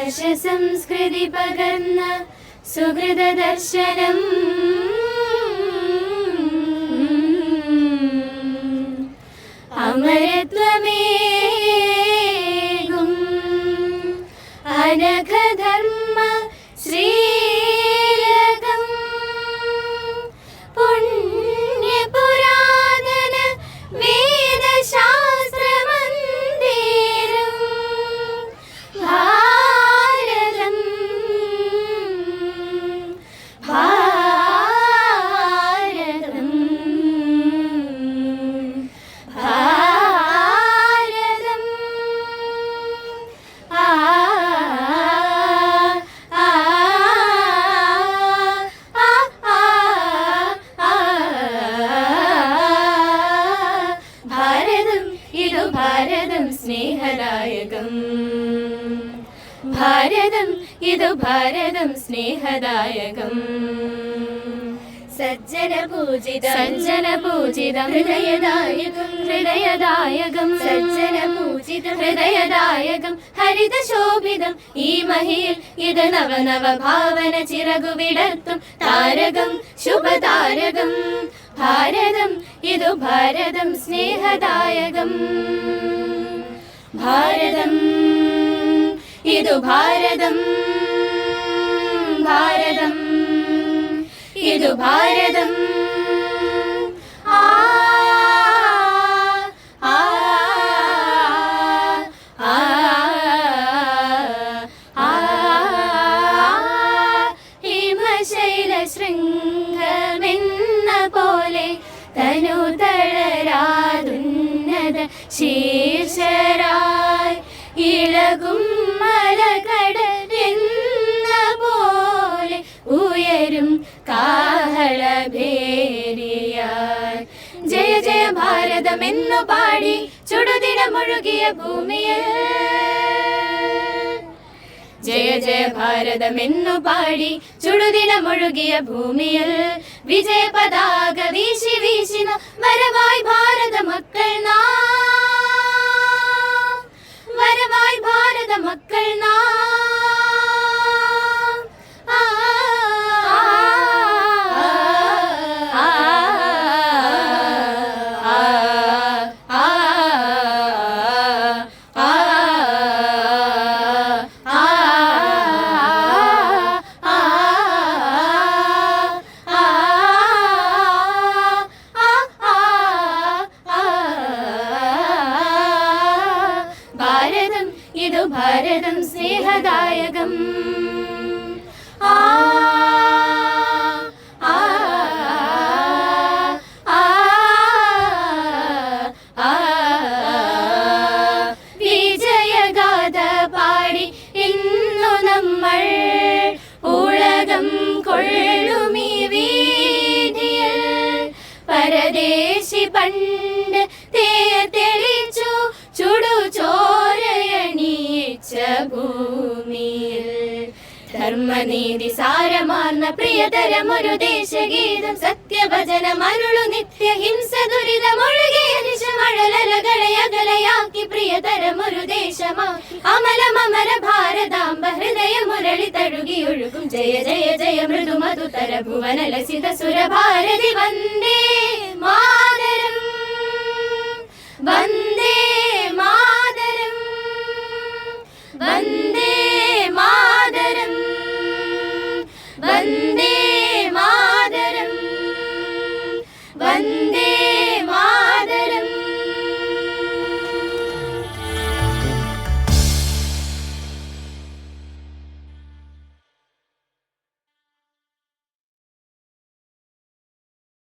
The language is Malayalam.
സംസ്കൃതി പകർന്ന സുഹൃത ദർശനം അമരത്വമേകും അനഘധർമ്മ ശ്രീലകം പുണ്യപുരാതന വേദശാസ്ത്രമന്ദിരം ഭാരതം ഭാരതം ഭാരതം ഭാരതം ഇതു ഭാരതം സ്നേഹദായകം ഭാരതം ഇതു ഭാരതം സ്നേഹദായകം സജ്ജനപൂജിതം ഹൃദയദായകം ഹൃദയദായകം സജ്ജനപൂജിതം ഹൃദയദായകം ഹരിതശോഭിതം ഈ മഹിയിൽ ഇത് നവനവ ഭാവന ചിറകുവിടർത്തും താരകം ശുഭതാരകം ഭാരതം ഇതു ഭാരതം സ്നേഹദായകം ഭാരതം ഇതു ഭാരതം ഭാരതം ഇതു ഭാരതം ആ ആ ആ ആ ഹിമശൈല ശൃംഗമെന്ന പോലെ തനു തളരാതുന്നത ശീർഷരായി ഇളകും മലകടലെന്ന പോലെ ഉയരും കാഹളഭേരിയായി ജയ ജയ ഭാരതമെന്നു പാടി ചുടുതിടമൊഴുകിയ ഭൂമിയിൽ ജയ ജയ ഭാരതമെന്നു പാടി ചുടുതിടമൊഴുകിയ ഭൂമിയിൽ വിജയ പതാക വീശി വീശിന വരവായി ഭാരത മക്കൾ നാം വരവായി ഭാരത മക്കൾ നാം ഭാരതം ഇതു ഭാരതം സ്നേഹദായകം ആ ആ ആ ആ വിജയഗാഥ പാടി ഇന്നു നമ്മൾ ഉലകം കൊള്ളുമീ വീതിയിൽ പരദേശി പണ്ട് തെളിച്ചു ചുടു ചോരയണിയിച്ച ഭൂമിയിൽ ധർമ്മനീതി സാരമാർന്ന പ്രിയതരമൊരു ദേശഗീതം സത്യഭജനമരുളു നിത്യഹിംസ ദുരിതമൊഴുകിയ ദിശമഴലകളെ അകലയാക്കി പ്രിയതരമൊരു ദേശമാക്കി അമലമര ഭാരതാംബ ഹൃദയ മുരളി തഴുകിയൊഴുകും ജയ ജയ ജയ മൃദുമധുതര ഭുവനലസിത സുരഭാരതി വന്ദേ മാതരം